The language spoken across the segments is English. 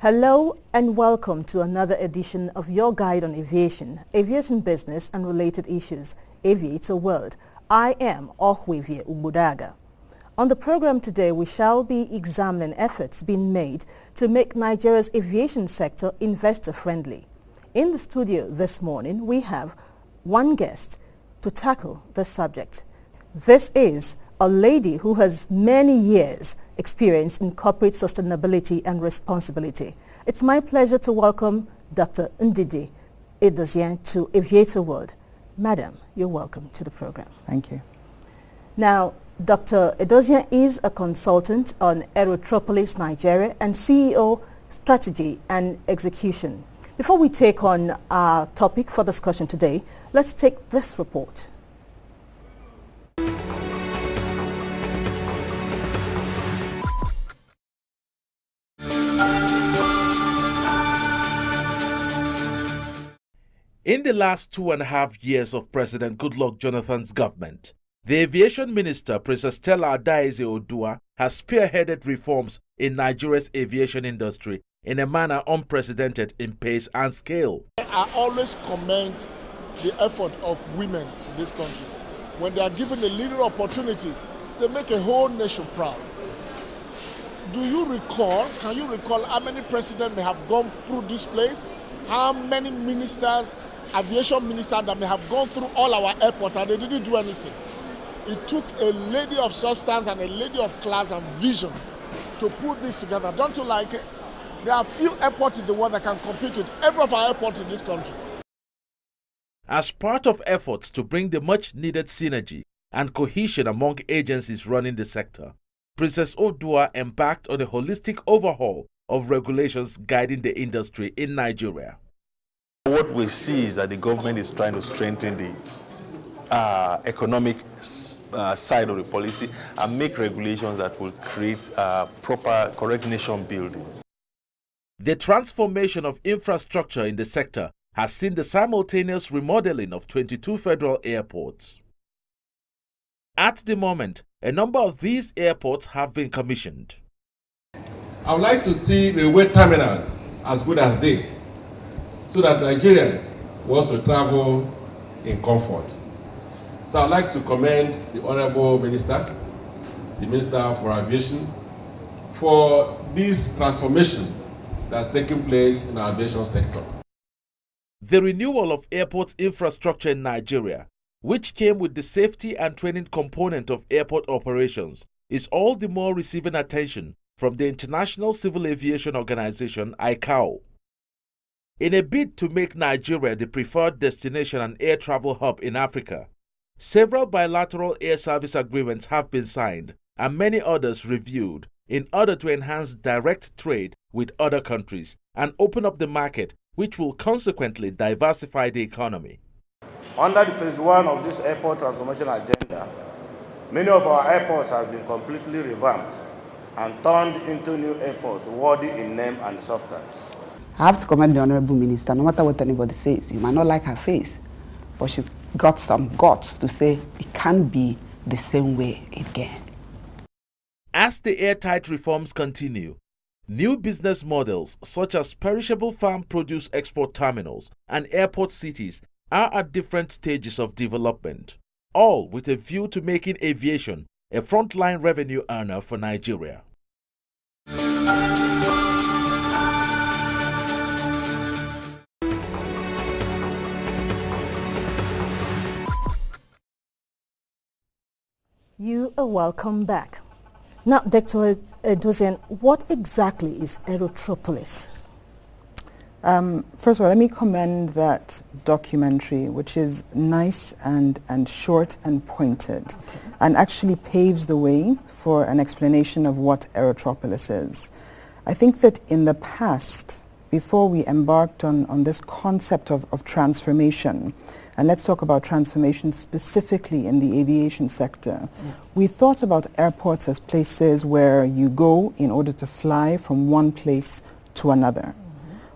Hello and welcome to another edition of your guide on aviation business and related issues, Aviator World. I am Ohwevie Ubudaga. On the program today, we shall be examining efforts being made to make Nigeria's aviation sector investor-friendly. In the studio this morning, we have one guest to tackle the subject. This is a lady who has many years experience in corporate sustainability and responsibility. It's my pleasure to welcome Dr. Ndidi Edozien to Aviator World. Madam, you're welcome to the program. Thank you. Now, Dr. Edozien is a consultant on Aerotropolis Nigeria and CEO Strategy and Execution. Before we take on our topic for discussion today, let's take this report. In the last 2.5 years of President Goodluck Jonathan's government, the aviation minister, Princess Stella Adaeze Odua, has spearheaded reforms in Nigeria's aviation industry in a manner unprecedented in pace and scale. I always commend the effort of women in this country. When they are given a little opportunity, they make a whole nation proud. Can you recall how many presidents may have gone through this place? How many ministers, aviation ministers that may have gone through all our airports and they didn't do anything? It took a lady of substance and a lady of class and vision to put this together. Don't you like it? There are few airports in the world that can compete with every of our airports in this country. As part of efforts to bring the much-needed synergy and cohesion among agencies running the sector, Princess Odua embarked on a holistic overhaul of regulations guiding the industry in Nigeria. What we see is that the government is trying to strengthen the economic side of the policy and make regulations that will create proper, correct nation building. The transformation of infrastructure in the sector has seen the simultaneous remodeling of 22 federal airports. At the moment, a number of these airports have been commissioned. I would like to see railway terminals as good as this, so that Nigerians want to travel in comfort. So I'd like to commend the Honorable Minister, the Minister for Aviation, for this transformation that's taking place in our aviation sector. The renewal of airport infrastructure in Nigeria, which came with the safety and training component of airport operations, is all the more receiving attention from the International Civil Aviation Organization, ICAO. In a bid to make Nigeria the preferred destination and air travel hub in Africa, several bilateral air service agreements have been signed and many others reviewed in order to enhance direct trade with other countries and open up the market, which will consequently diversify the economy. Under the phase 1 of this airport transformation agenda, many of our airports have been completely revamped and turned into new airports worthy in name and substance. I have to commend the Honorable Minister. No matter what anybody says, you might not like her face, but she's got some guts to say it can't be the same way again. As the airtight reforms continue, new business models such as perishable farm produce export terminals and airport cities are at different stages of development, all with a view to making aviation a frontline revenue earner for Nigeria. You are welcome back. Now, Dr. Edozien, what exactly is Aerotropolis? First of all, let me commend that documentary, which is nice and short and pointed, and actually paves the way for an explanation of what Aerotropolis is. I think that in the past, before we embarked on this concept of transformation, and let's talk about transformation specifically in the aviation sector, we thought about airports as places where you go in order to fly from one place to another.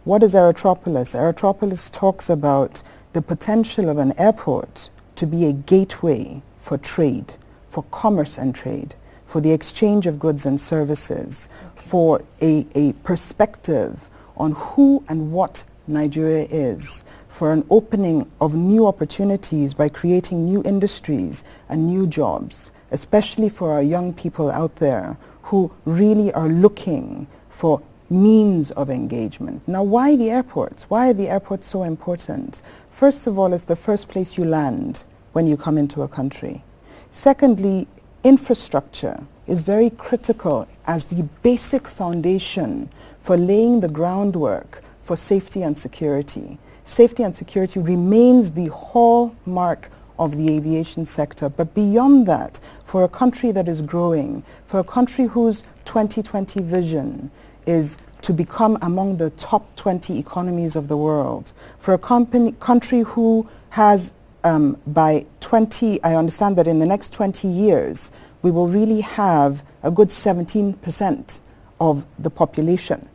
What is Aerotropolis? Aerotropolis talks about the potential of an airport to be a gateway for trade, for commerce and trade, for the exchange of goods and services, for a perspective on who and what Nigeria is, for an opening of new opportunities by creating new industries and new jobs, especially for our young people out there who really are looking for means of engagement. Now, why the airports? Why are the airports so important? First of all, it's the first place you land when you come into a country. Secondly, infrastructure is very critical as the basic foundation for laying the groundwork for safety and security. Safety and security remains the hallmark of the aviation sector. But beyond that, for a country that is growing, for a country whose 2020 vision is to become among the top 20 economies of the world, for a country who has by 20, I understand that in the next 20 years, we will really have a good 17% of the population.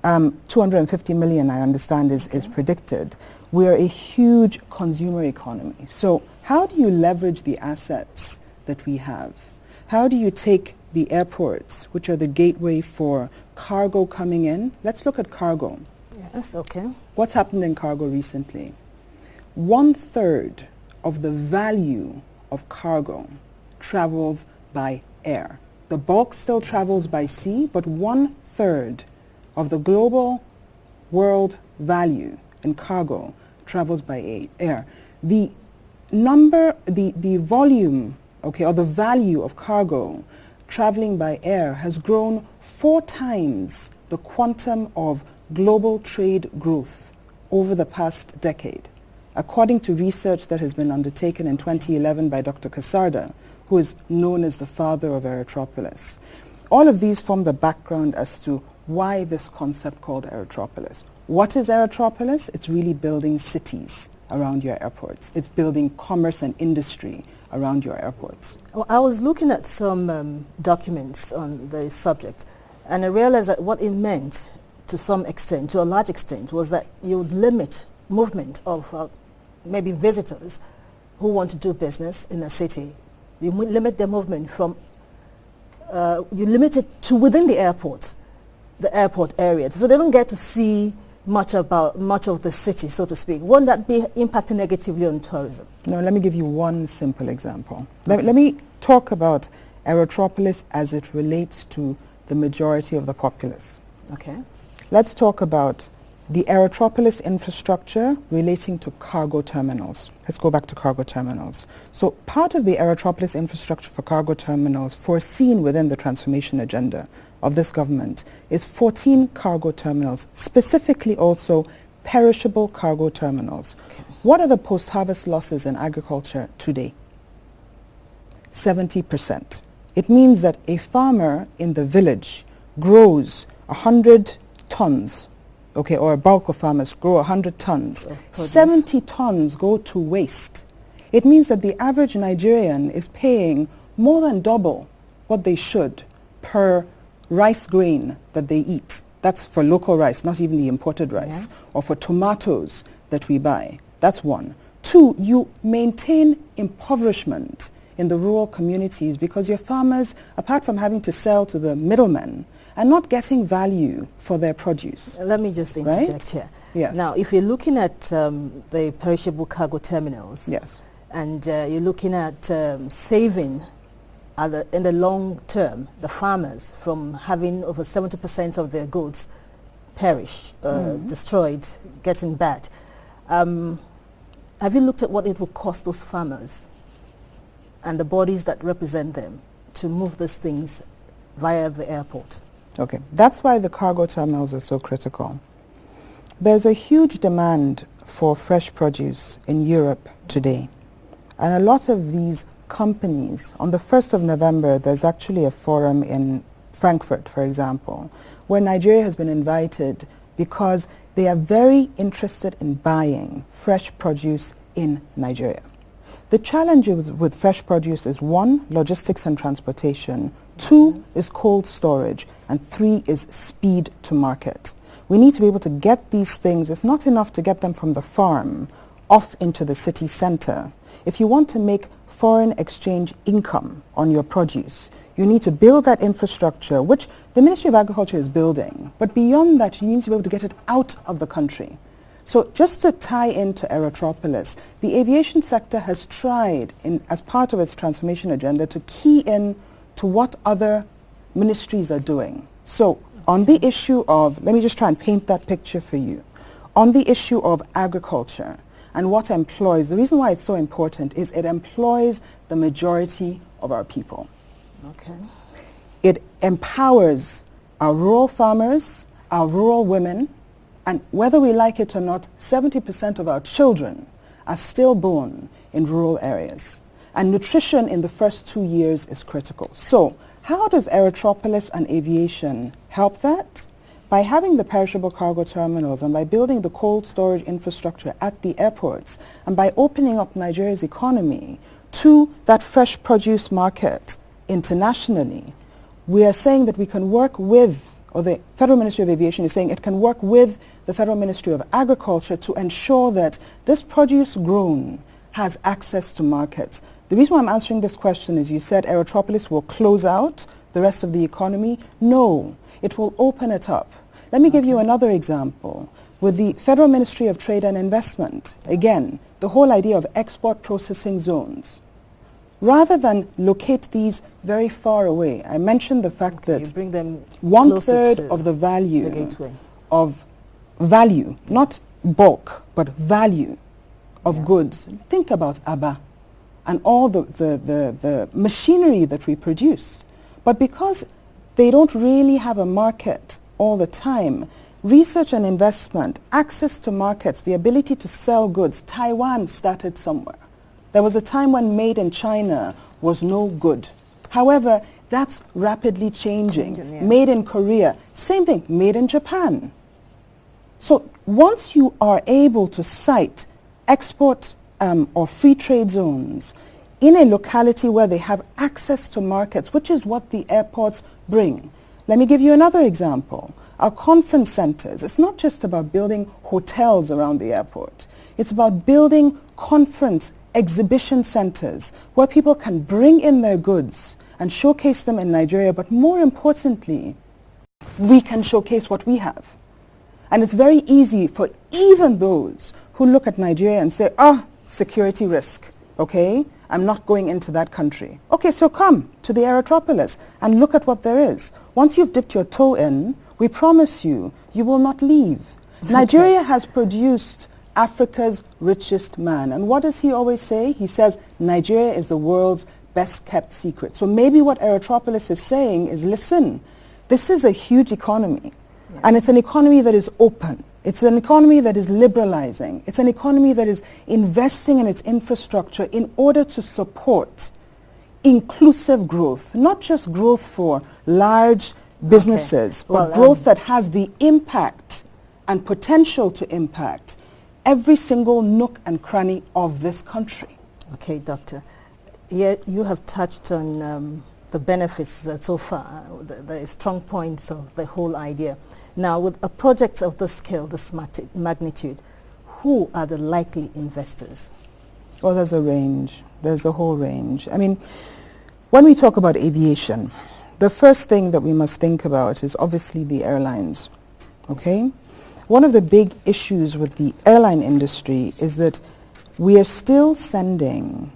250 million, I understand, is predicted. We're a huge consumer economy. So how do you leverage the assets that we have? How do you take the airports, which are the gateway for cargo coming in? Let's look at cargo. Yes, okay. What's happened in cargo recently? 1/3 of the value of cargo travels by air. The bulk still travels by sea, but 1/3 of the global world value in cargo travels by air. The volume, okay, or the value of cargo traveling by air has grown 4 times the quantum of global trade growth over the past decade, according to research that has been undertaken in 2011 by Dr. Casarda, who is known as the father of Aerotropolis. All of these form the background as to why this concept called Aerotropolis. What is Aerotropolis? It's really building cities around your airports. It's building commerce and industry around your airports. Well, I was looking at some documents on the subject, and I realized that what it meant to some extent, to a large extent, was that you would limit movement of maybe visitors who want to do business in a city. You limit their movement from, you limit it to within the airport area. So they don't get to see much of the city, so to speak. Won't that be impacting negatively on tourism? No, let me give you one simple example. Let me talk about Aerotropolis as it relates to the majority of the populace. Okay. Let's talk about the Aerotropolis infrastructure relating to cargo terminals. Let's go back to cargo terminals. So part of the Aerotropolis infrastructure for cargo terminals foreseen within the transformation agenda of this government is 14 cargo terminals, specifically also perishable cargo terminals. Okay. What are the post-harvest losses in agriculture today? 70%. It means that a farmer in the village grows 100 tons, okay, or a bulk of farmers grow 100 tons. 70 tons go to waste. It means that the average Nigerian is paying more than double what they should per rice grain that they eat. That's for local rice, not even the imported rice. Yeah. Or for tomatoes that we buy. That's one. 2, you maintain impoverishment in the rural communities because your farmers, apart from having to sell to the middlemen, are not getting value for their produce. Let me just interject here. Yes. Now, if you're looking at the perishable cargo terminals, yes, and you're looking at saving in the long term, the farmers from having over 70% of their goods perish, destroyed, getting bad. Have you looked at what it will cost those farmers and the bodies that represent them to move these things via the airport? Okay, that's why the cargo terminals are so critical. There's a huge demand for fresh produce in Europe today. And a lot of these companies, on the 1st of November, there's actually a forum in Frankfurt, for example, where Nigeria has been invited because they are very interested in buying fresh produce in Nigeria. The challenge with fresh produce is 1, logistics and transportation, 2 is cold storage, and 3 is speed to market. We need to be able to get these things. It's not enough to get them from the farm off into the city center. If you want to make foreign exchange income on your produce, You need to build that infrastructure, which the Ministry of Agriculture is building. But beyond that, you need to be able to get it out of the country. So just to tie into Aerotropolis, the aviation sector has tried, as part of its transformation agenda, to key in to what other ministries are doing. So on the issue of, let me just try and paint that picture for you. On the issue of agriculture and what employs, the reason why it's so important is it employs the majority of our people. Okay. It empowers our rural farmers, our rural women, and whether we like it or not, 70% of our children are still born in rural areas. And nutrition in the first 2 years is critical. So how does Aerotropolis and aviation help that? By having the perishable cargo terminals and by building the cold storage infrastructure at the airports and by opening up Nigeria's economy to that fresh produce market internationally, we are saying that we can work with, or the Federal Ministry of Aviation is saying it can work with the Federal Ministry of Agriculture to ensure that this produce grown has access to markets. The reason why I'm answering this question is you said Aerotropolis will close out the rest of the economy. No, it will open it up. Let me give you another example. With the Federal Ministry of Trade and Investment, again, the whole idea of export processing zones. Rather than locate these very far away, I mentioned the fact that you bring them 1/3 of the value not bulk, but value of goods. Think about Aba and all the machinery that we produce. But because they don't really have a market all the time, research and investment, access to markets, the ability to sell goods, Taiwan started somewhere. There was a time when made in China was no good. However, that's rapidly changing. Made in Korea, same thing, made in Japan. So once you are able to cite export or free trade zones in a locality where they have access to markets, which is what the airports bring. Let me give you another example. Our conference centers, it's not just about building hotels around the airport. It's about building conference exhibition centers where people can bring in their goods and showcase them in Nigeria, but more importantly, we can showcase what we have. And it's very easy for even those who look at Nigeria and say, security risk, okay? I'm not going into that country. Okay, so come to the Aerotropolis and look at what there is. Once you've dipped your toe in, we promise you, you will not leave. Nigeria has produced Africa's richest man. And what does he always say? He says, Nigeria is the world's best kept secret. So maybe what Aerotropolis is saying is, listen, this is a huge economy. And it's an economy that is open. It's an economy that is liberalizing. It's an economy that is investing in its infrastructure in order to support inclusive growth, not just growth for large businesses, but growth that has the impact and potential to impact every single nook and cranny of this country. Okay, Doctor. Yeah, you have touched on the benefits so far, the strong points of the whole idea. Now, with a project of this scale, this magnitude, who are the likely investors? Well, there's a range. There's a whole range. I mean, when we talk about aviation, the first thing that we must think about is obviously the airlines, okay? One of the big issues with the airline industry is that we are still sending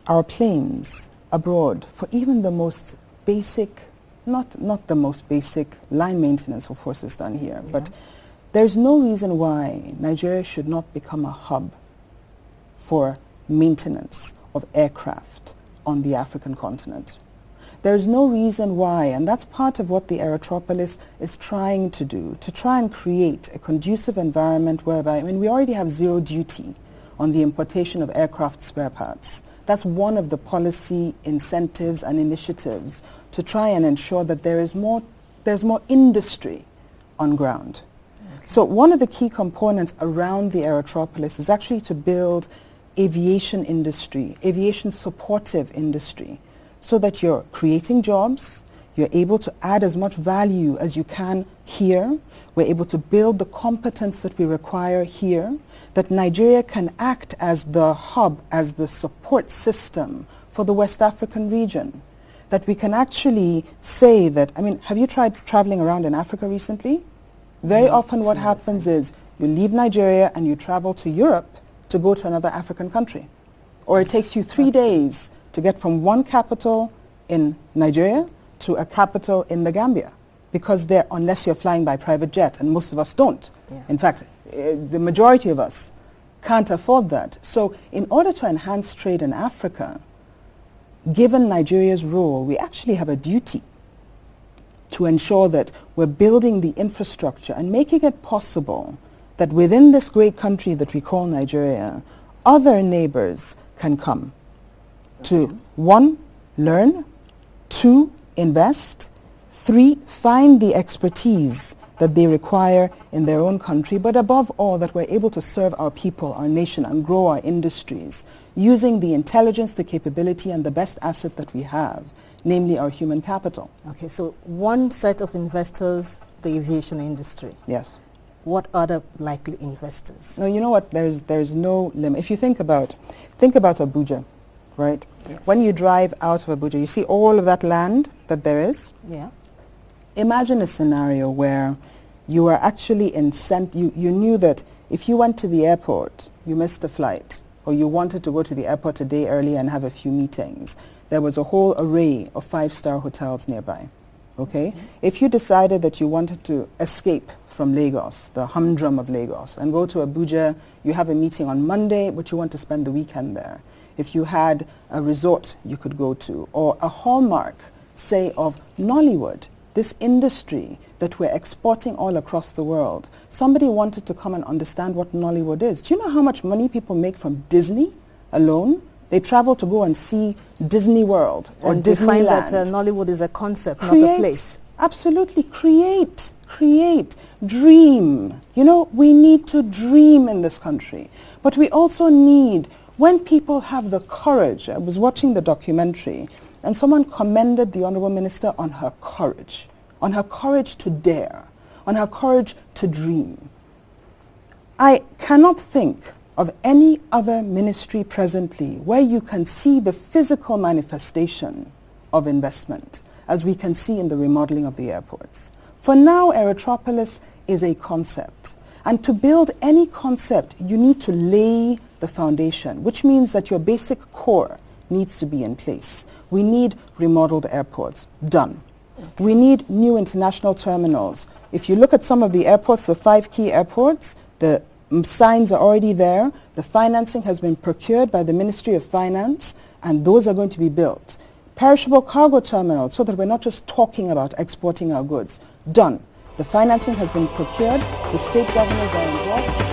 our planes abroad for even the most basic, not the most basic line maintenance, of course, is done here, but there's no reason why Nigeria should not become a hub for maintenance of aircraft on the African continent. There's no reason why, and that's part of what the Aerotropolis is trying to do, to try and create a conducive environment whereby, I mean, we already have zero duty on the importation of aircraft spare parts. That's one of the policy incentives and initiatives to try and ensure that there's more industry on ground. Okay. So one of the key components around the Aerotropolis is actually to build aviation industry, aviation supportive industry, so that you're creating jobs, you're able to add as much value as you can here, we're able to build the competence that we require here, that Nigeria can act as the hub, as the support system for the West African region. that we can actually say that, I mean, have you tried traveling around in Africa recently? Very often what happens is you leave Nigeria and you travel to Europe to go to another African country. Or it takes you 3 days to get from one capital in Nigeria to a capital in the Gambia. Because unless you're flying by private jet, and most of us don't. Yeah. In fact, the majority of us can't afford that. So in order to enhance trade in Africa, given Nigeria's role, we actually have a duty to ensure that we're building the infrastructure and making it possible that within this great country that we call Nigeria, other neighbors can come to, 1, learn, 2, invest, 3, find the expertise that they require in their own country, but above all, that we're able to serve our people, our nation, and grow our industries using the intelligence, the capability, and the best asset that we have, namely our human capital. Okay, so one set of investors, the aviation industry. Yes. What other likely investors? No, you know what? There's no limit. If you think about Abuja, right? Yes. When you drive out of Abuja, you see all of that land that there is. Yeah. Imagine a scenario where you are actually you knew that if you went to the airport, you missed the flight, or you wanted to go to the airport a day early and have a few meetings. There was a whole array of 5-star hotels nearby. Okay? Mm-hmm. If you decided that you wanted to escape from Lagos, the humdrum of Lagos, and go to Abuja, you have a meeting on Monday, but you want to spend the weekend there. If you had a resort you could go to, or a hallmark, say, of Nollywood, this industry that we're exporting all across the world, somebody wanted to come and understand what Nollywood is. Do you know how much money people make from Disney alone? They travel to go and see Disney World or and Disneyland. Find that Nollywood is a concept, not a place. Absolutely. Create, dream. You know, we need to dream in this country. But we also need, when people have the courage, I was watching the documentary, and someone commended the Honorable Minister on her courage to dare, on her courage to dream. I cannot think of any other ministry presently where you can see the physical manifestation of investment as we can see in the remodeling of the airports. For now, Aerotropolis is a concept. And to build any concept, you need to lay the foundation, which means that your basic core needs to be in place. We need remodeled airports. Done. Okay. We need new international terminals. If you look at some of the airports, the 5 key airports, the signs are already there. The financing has been procured by the Ministry of Finance, and those are going to be built. Perishable cargo terminals, so that we're not just talking about exporting our goods. Done. The financing has been procured. The state governors are involved.